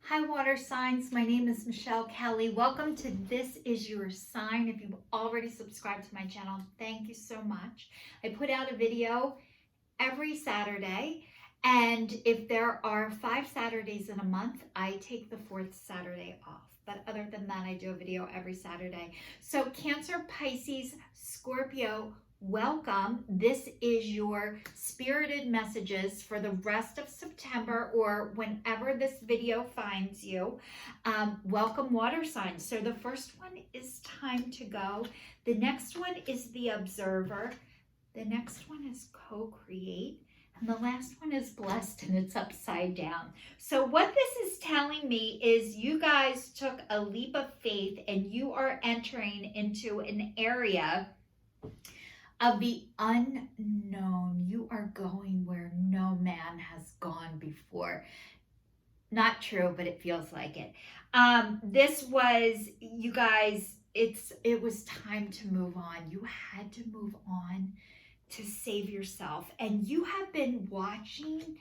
Hi, water signs. My name is Michelle Kelly. Welcome to This Is Your Sign. If you've already subscribed to my channel, thank you so much. I put out a video every Saturday, and if there are 5 Saturdays in a month, I take the 4th Saturday off. But other than that, I do a video every Saturday. So Cancer, Pisces, Scorpio, welcome. This is your spirited messages for the rest of September or whenever this video finds you. Welcome, water signs. So the first one is time to go. The next one is the observer. The next one is co-create. And the last one is blessed, and it's upside down. So what this is telling me is you guys took a leap of faith and you are entering into an area of the unknown. You are going where no man has gone before. Not true, but it feels like it. This was, you guys, it was time to move on. You had to move on to save yourself. And you have been watching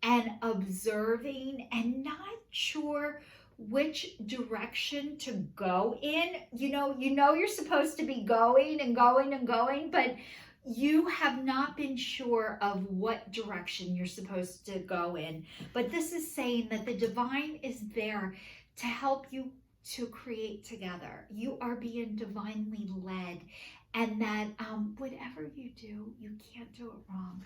and observing and not sure which direction to go in. You know you're supposed to be going and going and going, but you have not been sure of what direction you're supposed to go in. But this is saying that the divine is there to help you to create together. You are being divinely led, and that whatever you do, you can't do it wrong.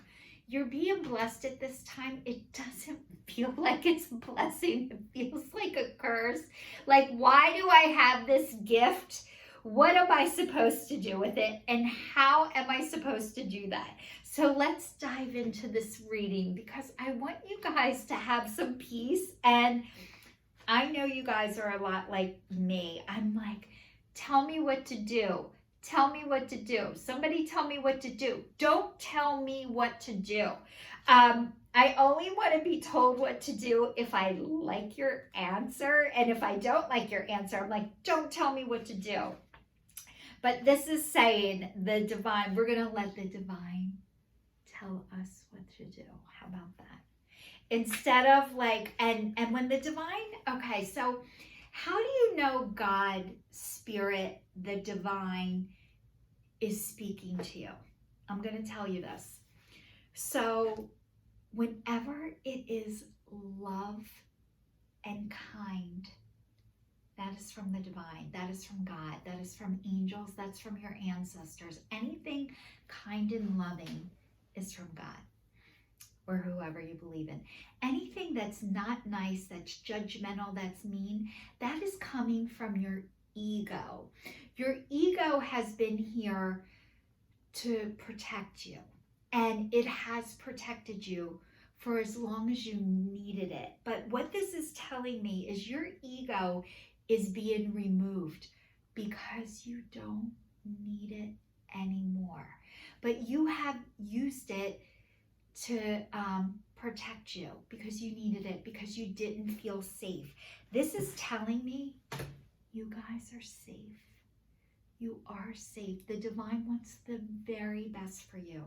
You're being blessed at this time. It doesn't feel like it's a blessing. It feels like a curse. Like, why do I have this gift? What am I supposed to do with it? And how am I supposed to do that? So let's dive into this reading, because I want you guys to have some peace. And I know you guys are a lot like me. I'm like, tell me what to do. Tell me what to do. Somebody tell me what to do. Don't tell me what to do. I only want to be told what to do if I like your answer. And if I don't like your answer, I'm like, don't tell me what to do. But this is saying the divine, we're going to let the divine tell us what to do. How about that? Instead of like, and when the divine, okay, so how do you know God, Spirit, the divine is speaking to you? I'm going to tell you this. So whenever it is love and kind, that is from the divine. That is from God. That is from angels. That's from your ancestors. Anything kind and loving is from God, or whoever you believe in. Anything that's not nice, that's judgmental, that's mean, that is coming from your ego. Your ego has been here to protect you, and it has protected you for as long as you needed it. But what this is telling me is your ego is being removed because you don't need it anymore. But you have used it to protect you because you needed it, because you didn't feel safe. This is telling me you guys are safe. You are safe. The divine wants the very best for you.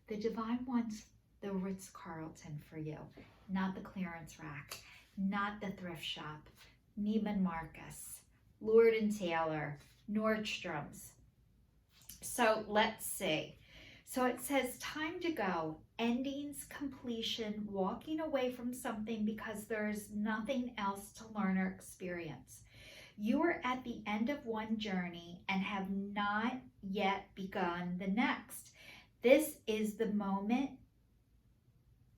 The divine wants the Ritz-Carlton for you, not the clearance rack, not the thrift shop, Neiman Marcus, Lord & Taylor, Nordstrom's. So let's see. So it says time to go, endings, completion, walking away from something because there's nothing else to learn or experience. You are at the end of one journey and have not yet begun the next. This is the moment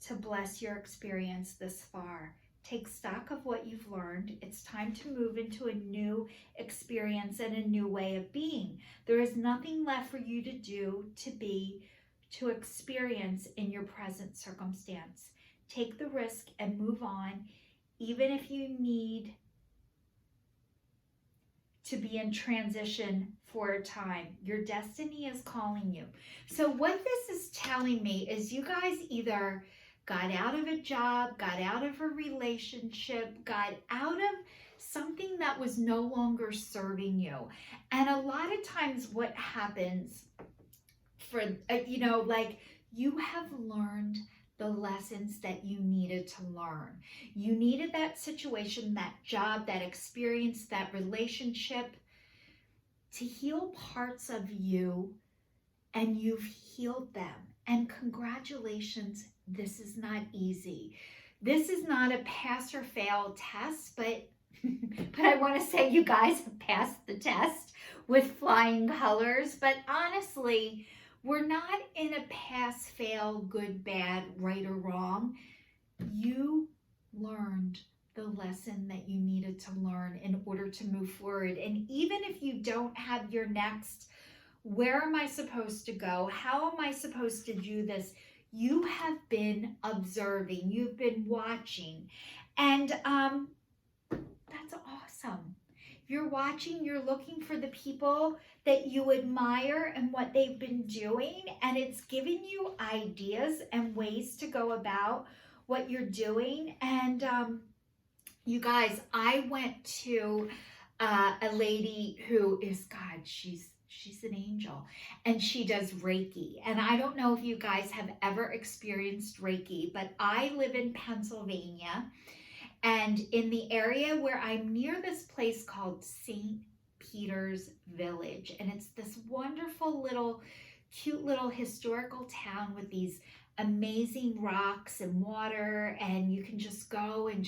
to bless your experience this far. Take stock of what you've learned. It's time to move into a new experience and a new way of being. There is nothing left for you to do, to be, to experience in your present circumstance. Take the risk and move on, even if you need to be in transition for a time. Your destiny is calling you. So what this is telling me is you guys either got out of a job, got out of a relationship, got out of something that was no longer serving you. And a lot of times what happens for, like you have learned the lessons that you needed to learn. You needed that situation, that job, that experience, that relationship to heal parts of you, and you've healed them. And congratulations, this is not easy. This is not a pass or fail test, but I want to say you guys have passed the test with flying colors. But honestly, we're not in a pass, fail, good, bad, right or wrong. You learned the lesson that you needed to learn in order to move forward. And even if you don't have your next, where am I supposed to go? How am I supposed to do this? You have been observing, you've been watching, and that's awesome. You're watching, you're looking for the people that you admire and what they've been doing, and it's giving you ideas and ways to go about what you're doing. And you guys, I went to a lady who is, God, she's an angel, and she does Reiki. And I don't know if you guys have ever experienced Reiki, but I live in Pennsylvania, and in the area where I'm near this place called St. Peter's Village, and it's this wonderful little, cute little historical town with these amazing rocks and water, and you can just go and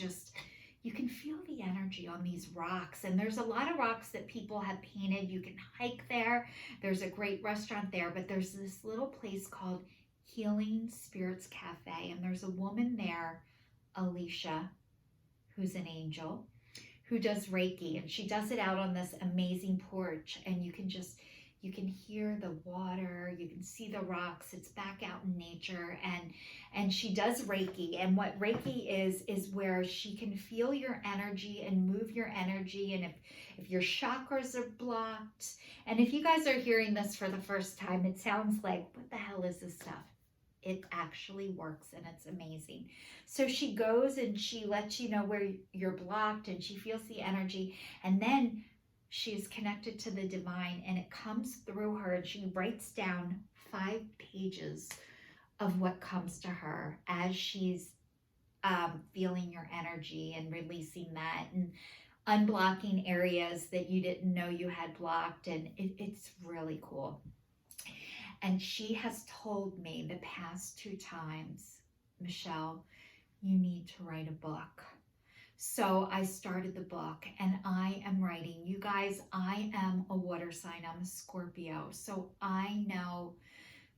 you can feel the energy on these rocks. And there's a lot of rocks that people have painted. You can hike there. There's a great restaurant there, but there's this little place called Healing Spirits Cafe, and there's a woman there, Alicia, who's an angel, who does Reiki, and she does it out on this amazing porch, and you can hear the water, you can see the rocks. It's back out in nature, and she does Reiki. And what Reiki is where she can feel your energy and move your energy, and if your chakras are blocked. And if you guys are hearing this for the first time, it sounds like, what the hell is this stuff? It actually works, and it's amazing. So she goes and she lets you know where you're blocked, and she feels the energy, and then she is connected to the divine, and it comes through her, and she writes down 5 pages of what comes to her as she's feeling your energy and releasing that and unblocking areas that you didn't know you had blocked. And it's really cool. And she has told me the past 2 times, Michelle, you need to write a book. So I started the book, and I am writing. You guys, I am a water sign. I'm a Scorpio. So I know,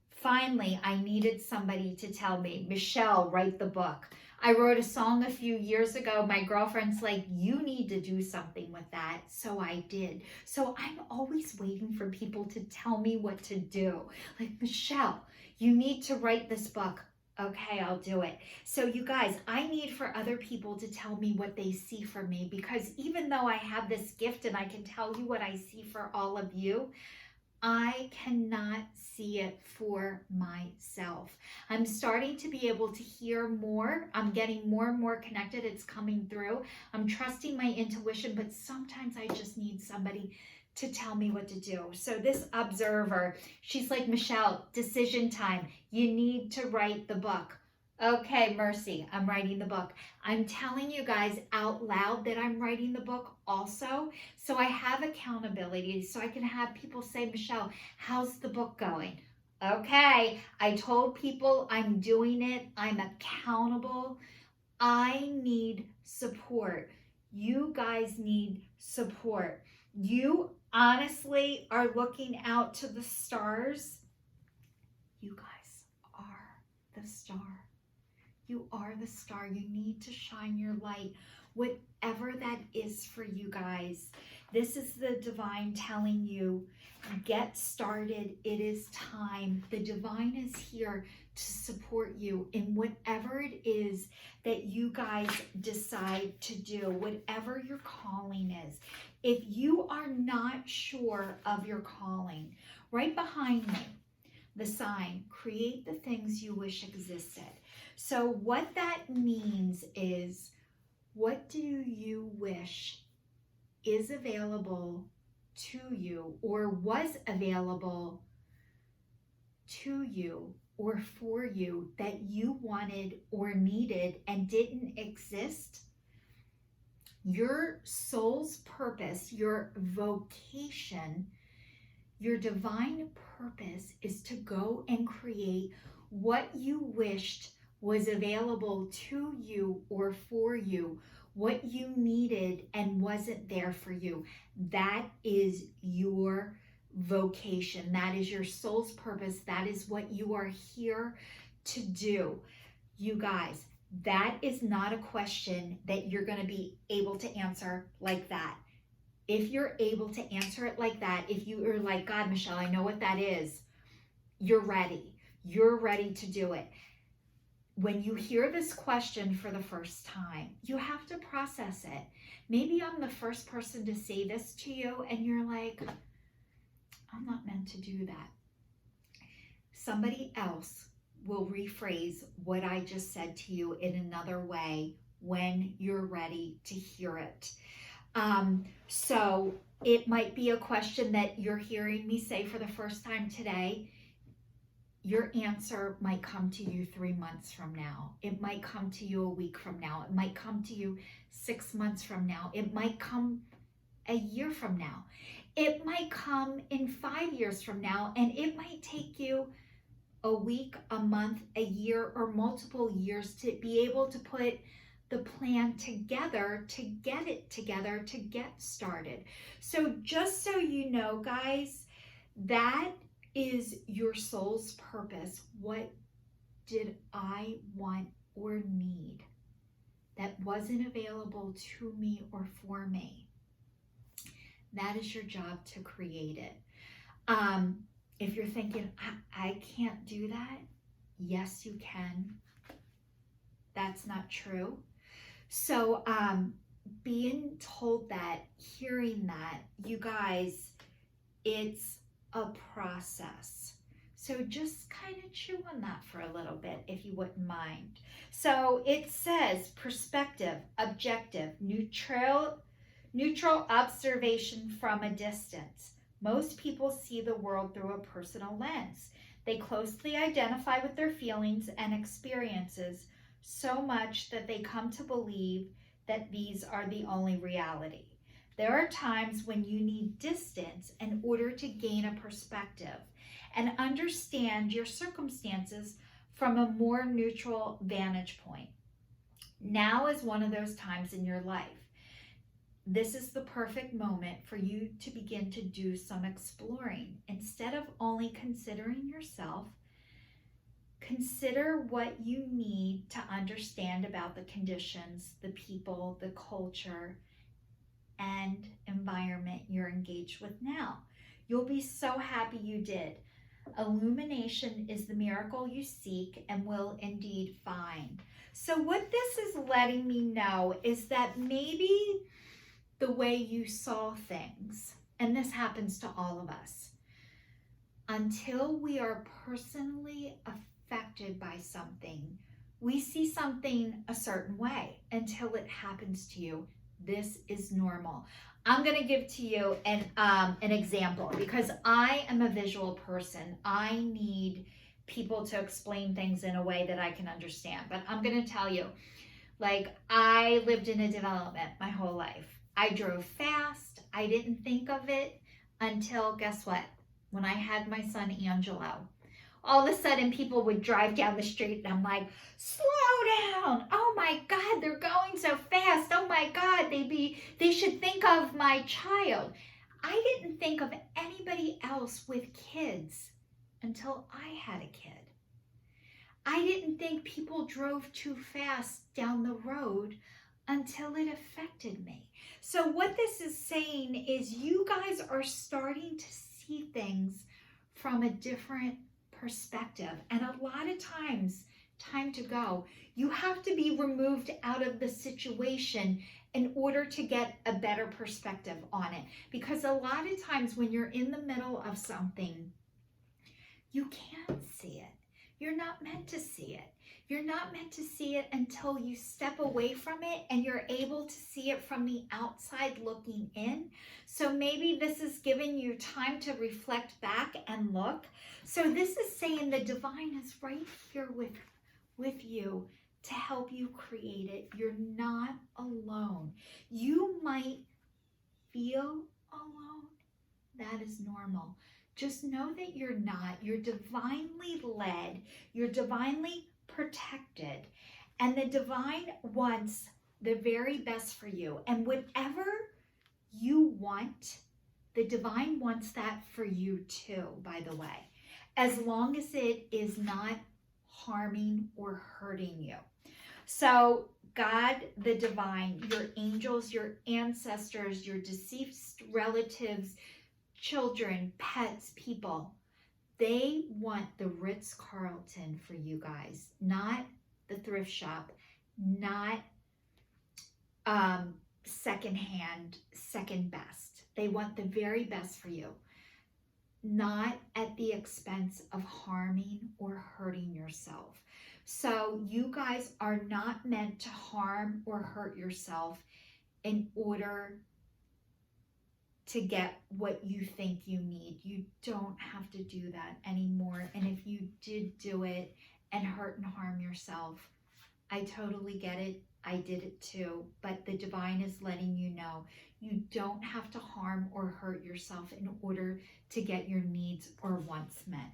finally, I needed somebody to tell me, Michelle, write the book. I wrote a song a few years ago. My girlfriend's like, you need to do something with that. So I did. So I'm always waiting for people to tell me what to do. Like, Michelle, you need to write this book. Okay, I'll do it. So you guys, I need for other people to tell me what they see for me, because even though I have this gift and I can tell you what I see for all of you, I cannot see it for myself. I'm starting to be able to hear more. I'm getting more and more connected. It's coming through. I'm trusting my intuition, but sometimes I just need somebody to tell me what to do. So this observer, she's like, Michelle, decision time. You need to write the book. Okay, Mercy, I'm writing the book. I'm telling you guys out loud that I'm writing the book also. So I have accountability, so I can have people say, Michelle, how's the book going? Okay, I told people I'm doing it. I'm accountable. I need support. You guys need support. You honestly are looking out to the stars. You guys are the star. You are the star. You need to shine your light, whatever that is for you guys. This is the divine telling you, get started. It is time. The divine is here to support you in whatever it is that you guys decide to do, whatever your calling is. If you are not sure of your calling, right behind me, the sign, create the things you wish existed. So what that means is, what do you wish is available to you or was available to you or for you that you wanted or needed and didn't exist, your soul's purpose, your vocation, your divine purpose is to go and create what you wished was available to you or for you, what you needed and wasn't there for you. That is your vocation. That is your soul's purpose. That is what you are here to do. You guys, that is not a question that you're going to be able to answer like that. If you're able to answer it like that, if you are like, God, Michelle, I know what that is, you're ready. You're ready to do it. When you hear this question for the first time, you have to process it. Maybe I'm the first person to say this to you and you're like, I'm not meant to do that. Somebody else will rephrase what I just said to you in another way when you're ready to hear it. So it might be a question that you're hearing me say for the first time today. Your answer might come to you 3 months from now. It might come to you a week from now. It might come to you 6 months from now. It might come a year from now. It might come in 5 years from now, and it might take you a week, a month, a year, or multiple years to be able to put the plan together, to get it together, to get started. So just so you know, guys, that is your soul's purpose. What did I want or need that wasn't available to me or for me? That is your job to create it. If you're thinking, I can't do that, yes, you can. That's not true. So being told that, hearing that, you guys, it's a process. So just kind of chew on that for a little bit, if you wouldn't mind. So it says perspective, objective, neutral observation from a distance. Most people see the world through a personal lens. They closely identify with their feelings and experiences so much that they come to believe that these are the only reality. There are times when you need distance in order to gain a perspective and understand your circumstances from a more neutral vantage point. Now is one of those times in your life. This is the perfect moment for you to begin to do some exploring. Instead of only considering yourself, consider what you need to understand about the conditions, the people, the culture, and environment you're engaged with now. You'll be so happy you did. Illumination is the miracle you seek and will indeed find. So what this is letting me know is that maybe the way you saw things, and this happens to all of us, until we are personally affected by something, we see something a certain way until it happens to you. This is normal. I'm going to give to you an example because I am a visual person. I need people to explain things in a way that I can understand. But I'm going to tell you, like, I lived in a development my whole life. I drove fast. I didn't think of it until, guess what? When I had my son, Angelo. All of a sudden, people would drive down the street and I'm like, slow down. Oh my God, they're going so fast. Oh my God, they should think of my child. I didn't think of anybody else with kids until I had a kid. I didn't think people drove too fast down the road until it affected me. So what this is saying is you guys are starting to see things from a different perspective. And a lot of times, time to go, you have to be removed out of the situation in order to get a better perspective on it. Because a lot of times when you're in the middle of something, you can't see it. you're not meant to see it. You're not meant to see it until you step away from it and you're able to see it from the outside looking in. So maybe this is giving you time to reflect back and look. So this is saying the divine is right here with you to help you create it. You're not alone. You might feel alone. That is normal. Just know that you're not. You're divinely led. You're divinely protected. And the divine wants the very best for you. And whatever you want, the divine wants that for you too, by the way, as long as it is not harming or hurting you. So God, the divine, your angels, your ancestors, your deceased relatives, children, pets, people, they want the Ritz-Carlton for you guys, not the thrift shop, not secondhand, second best. They want the very best for you, not at the expense of harming or hurting yourself. So you guys are not meant to harm or hurt yourself in order to get what you think you need. You don't have to do that anymore. And if you did do it and hurt and harm yourself, I totally get it. I did it too. But the divine is letting you know you don't have to harm or hurt yourself in order to get your needs or wants met.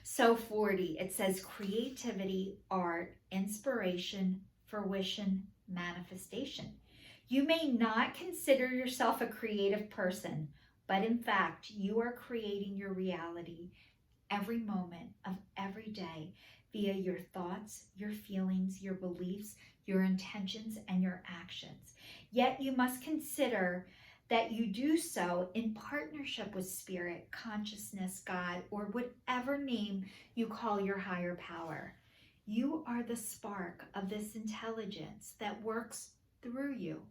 So 40, it says creativity, art, inspiration, fruition, manifestation. You may not consider yourself a creative person, but in fact, you are creating your reality every moment of every day via your thoughts, your feelings, your beliefs, your intentions, and your actions. Yet you must consider that you do so in partnership with spirit, consciousness, God, or whatever name you call your higher power. You are the spark of this intelligence that works through you,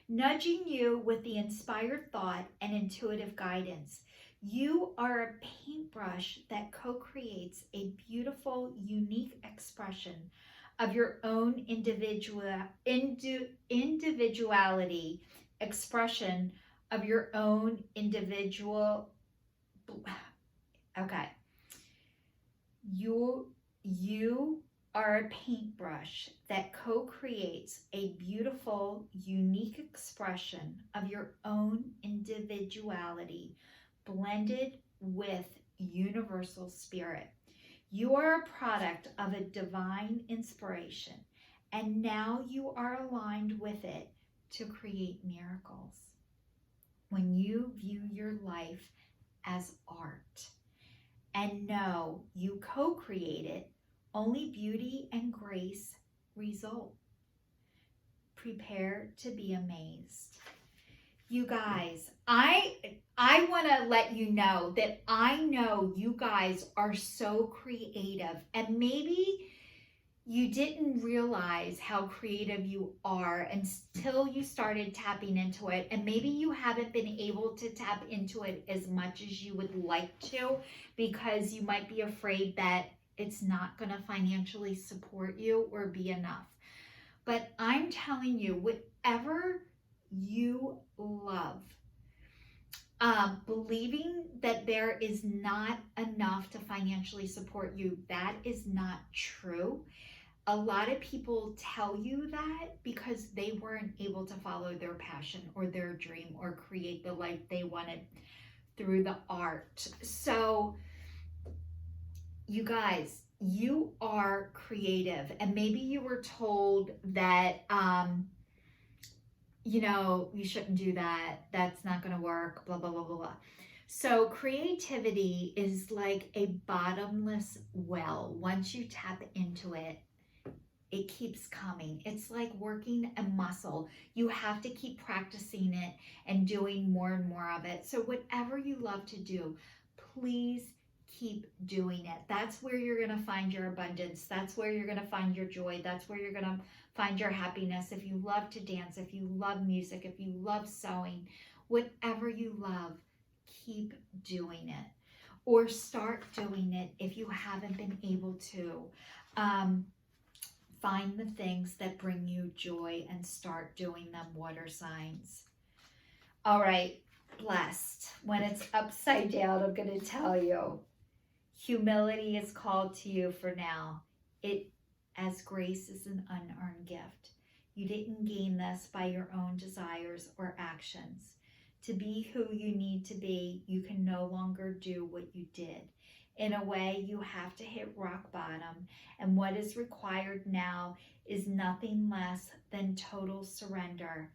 nudging you with the inspired thought and intuitive guidance. You are a paintbrush that co-creates a beautiful, unique expression of your own individuality, expression of your own individual. Okay. You are a paintbrush that co-creates a beautiful, unique expression of your own individuality blended with universal spirit. You are a product of a divine inspiration, and now you are aligned with it to create miracles. When you view your life as art and know you co-create it, only beauty and grace result. Prepare to be amazed. You guys, I want to let you know that I know you guys are so creative, and maybe you didn't realize how creative you are until you started tapping into it, and maybe you haven't been able to tap into it as much as you would like to because you might be afraid that it's not going to financially support you or be enough. But I'm telling you, whatever you love, believing that there is not enough to financially support you, that is not true. A lot of people tell you that because they weren't able to follow their passion or their dream or create the life they wanted through the art. So you guys, you are creative, and maybe you were told that, you shouldn't do that. That's not going to work, blah, blah, blah, blah, blah. So creativity is like a bottomless well. Once you tap into it, it keeps coming. It's like working a muscle. You have to keep practicing it and doing more and more of it. So whatever you love to do, please keep doing it. That's where you're going to find your abundance. That's where you're going to find your joy. That's where you're going to find your happiness. If you love to dance, if you love music, if you love sewing, whatever you love, keep doing it. or start doing it if you haven't been able to. Find the things that bring you joy and start doing them, water signs. All right, blessed. When it's upside down, I'm going to tell you. Humility is called to you for now. It, as grace is an unearned gift. You didn't gain this by your own desires or actions. To be who you need to be, you can no longer do what you did. In a way, you have to hit rock bottom, and what is required now is nothing less than total surrender.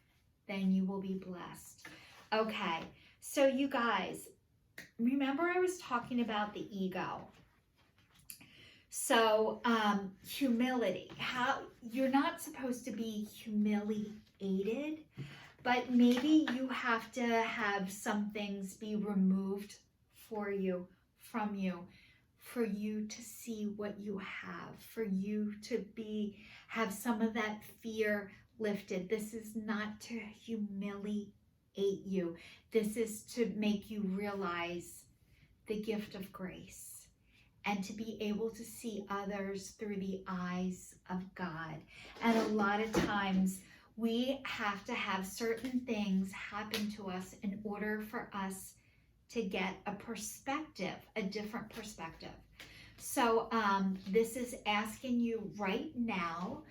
Then you will be blessed. Okay, so you guys, remember I was talking about the ego. So humility, how you're not supposed to be humiliated, but maybe you have to have some things be removed for you, from you, for you to see what you have, for you to have some of that fear lifted. This is not to humiliate you. This is to make you realize the gift of grace and to be able to see others through the eyes of God. And a lot of times we have to have certain things happen to us in order for us to get a perspective, a different perspective. So this is asking you right now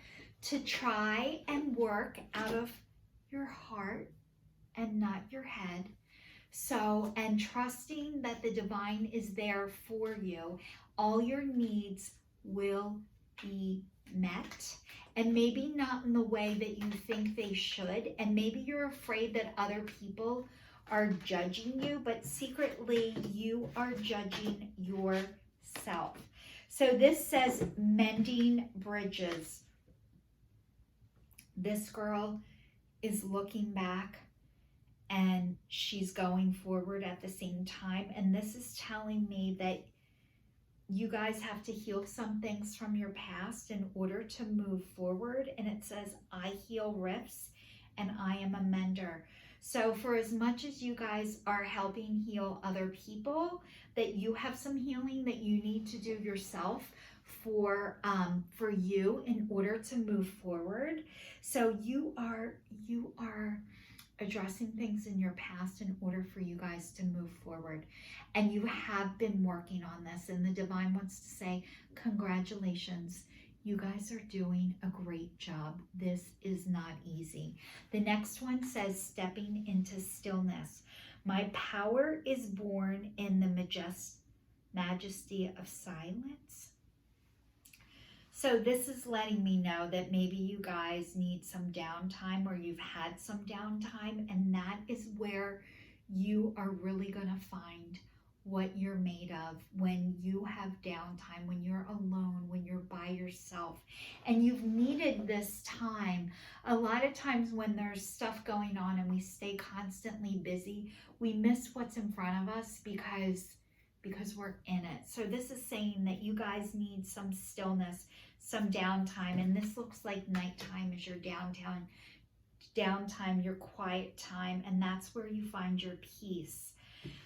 to try and work out of your heart and not your head. So, and trusting that the divine is there for you. All your needs will be met, and maybe not in the way that you think they should. And maybe you're afraid that other people are judging you, but secretly you are judging yourself. So this says mending bridges. This girl is looking back and she's going forward at the same time. And this is telling me that you guys have to heal some things from your past in order to move forward. And it says, I heal rifts and I am a mender. So for as much as you guys are helping heal other people, that you have some healing that you need to do yourself for you in order to move forward. So you are addressing things in your past in order for you guys to move forward. And you have been working on this, and the divine wants to say, congratulations. You guys are doing a great job. This is not easy. The next one says, stepping into stillness. My power is born in the majesty of silence. So this is letting me know that maybe you guys need some downtime, or you've had some downtime, and that is where you are really going to find what you're made of when you have downtime, when you're alone, when you're by yourself, and you've needed this time. A lot of times when there's stuff going on and we stay constantly busy, we miss what's in front of us because we're in it. So this is saying that you guys need some stillness, some downtime, and this looks like nighttime is your downtime, your quiet time, and that's where you find your peace.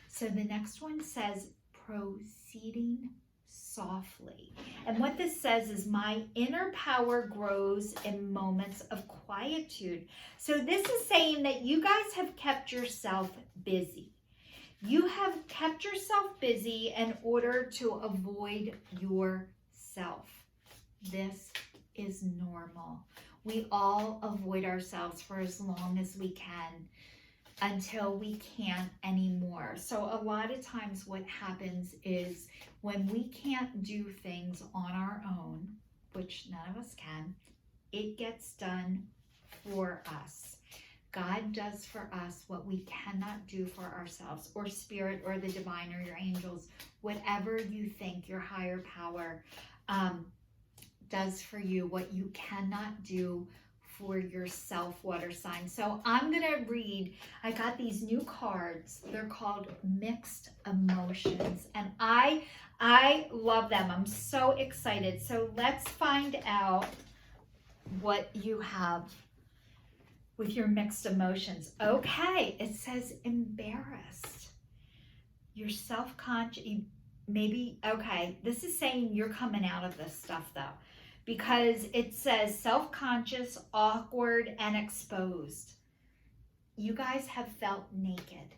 So the next one says, proceeding softly. And what this says is, my inner power grows in moments of quietude. So this is saying that you guys have kept yourself busy. You have kept yourself busy in order to avoid yourself. This is normal. We all avoid ourselves for as long as we can, until we can't anymore. So a lot of times what happens is when we can't do things on our own, which none of us can, it gets done for us. God does for us what we cannot do for ourselves, or spirit, or the divine, or your angels, whatever you think your higher power does for you, what you cannot do for yourself, water sign. So I'm gonna read, I got these new cards. They're called Mixed Emotions, and I love them. I'm so excited. So let's find out what you have with your mixed emotions. Okay, it says embarrassed. You're self-conscious, maybe, okay, this is saying you're coming out of this stuff though, because it says self-conscious, awkward, and exposed. You guys have felt naked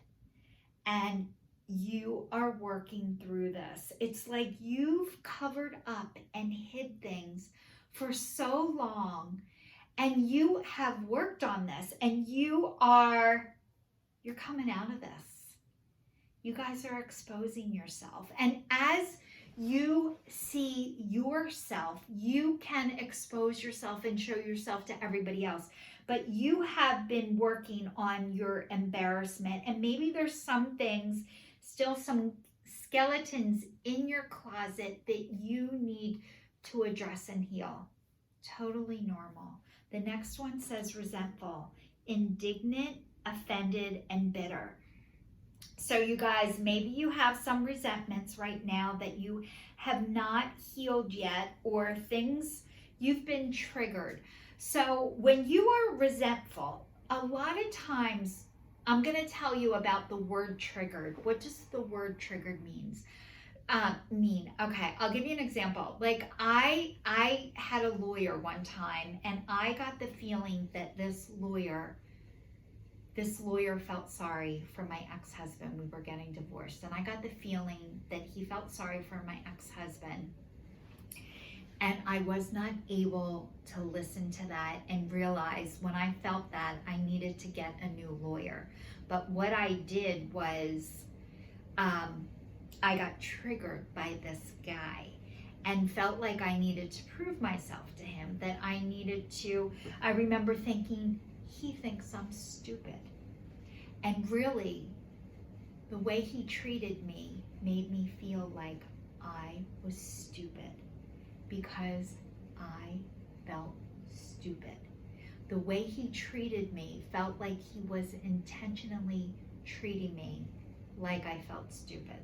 and you are working through this. It's like you've covered up and hid things for so long, and you have worked on this, and you're coming out of this. You guys are exposing yourself. And as you see yourself, you can expose yourself and show yourself to everybody else. But you have been working on your embarrassment, and maybe there's some things, still some skeletons in your closet that you need to address and heal. Totally normal. The next one says resentful, indignant, offended, and bitter. So you guys, maybe you have some resentments right now that you have not healed yet, or things you've been triggered. So when you are resentful, a lot of times, I'm going to tell you about the word triggered. What does the word triggered mean? Okay, I'll give you an example. Like I had a lawyer one time, and I got the feeling that this lawyer felt sorry for my ex-husband. We were getting divorced, and I got the feeling that he felt sorry for my ex-husband. And I was not able to listen to that and realize when I felt that I needed to get a new lawyer. But what I did was I got triggered by this guy and felt like I needed to prove myself to him, that I remember thinking, he thinks I'm stupid. And really, the way he treated me made me feel like I was stupid, because I felt stupid. The way he treated me felt like he was intentionally treating me like I felt stupid.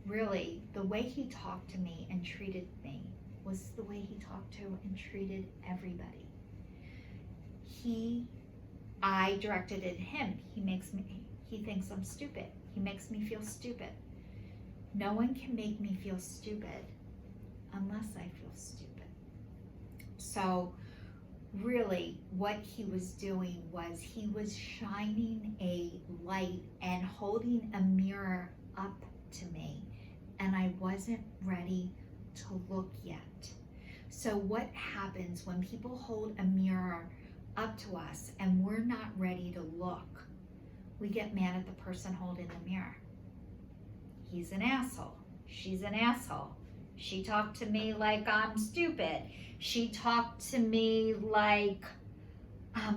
Really, the way he talked to me and treated me was the way he talked to and treated everybody. I directed it at him. He thinks I'm stupid. He makes me feel stupid. No one can make me feel stupid unless I feel stupid. So really what he was doing was he was shining a light and holding a mirror up to me, and I wasn't ready to look yet. So what happens when people hold a mirror up to us and we're not ready to look? We get mad at the person holding the mirror. He's an asshole. She's an asshole. She talked to me like I'm stupid. She talked to me like,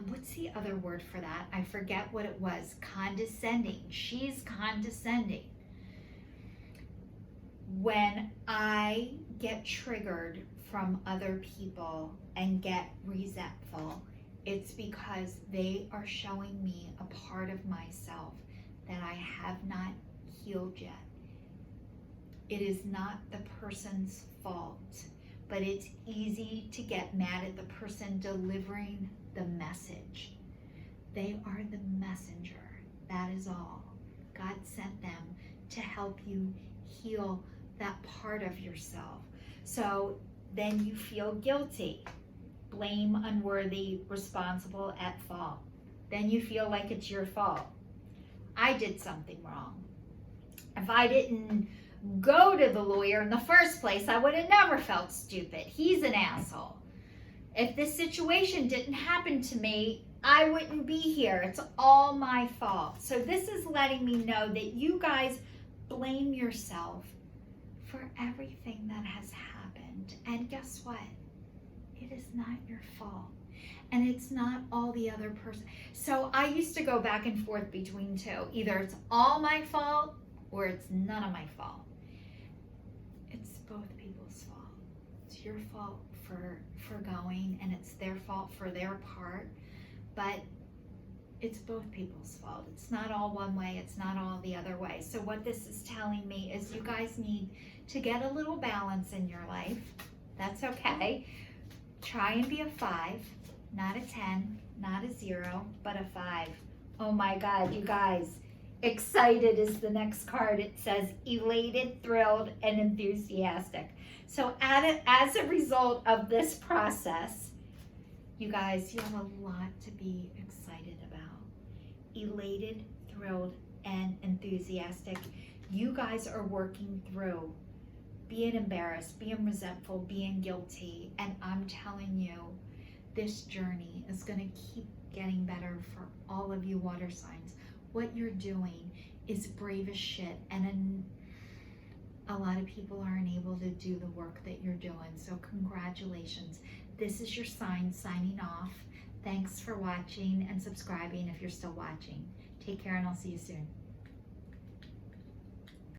what's the other word for that? I forget what it was. Condescending. She's condescending. When I get triggered from other people and get resentful, it's because they are showing me a part of myself that I have not healed yet. It is not the person's fault, but it's easy to get mad at the person delivering the message. They are the messenger. That is all. God sent them to help you heal that part of yourself. So then you feel guilty, blame, unworthy, responsible, at fault. Then you feel like it's your fault. I did something wrong. If I didn't go to the lawyer in the first place, I would have never felt stupid. He's an asshole. If this situation didn't happen to me, I wouldn't be here. It's all my fault. So this is letting me know that you guys blame yourself for everything that has happened. And guess what? It is not your fault. And it's not all the other person. So I used to go back and forth between two. Either it's all my fault or it's none of my fault. It's both people's fault. It's your fault for going, and it's their fault for their part. But it's both people's fault. It's not all one way. It's not all the other way. So what this is telling me is you guys need to get a little balance in your life. That's okay. Try and be a 5, not a 10, not a 0, but a 5. Oh my God, you guys, Excited is the next card. It says elated, thrilled, and enthusiastic. So as a result of this process, you guys, you have a lot to be excited about. Elated, thrilled, and enthusiastic. You guys are working through being embarrassed, being resentful, being guilty. And I'm telling you, this journey is going to keep getting better for all of you water signs. What you're doing is brave as shit. And a lot of people aren't able to do the work that you're doing. So congratulations. This is your sign signing off. Thanks for watching and subscribing if you're still watching. Take care and I'll see you soon.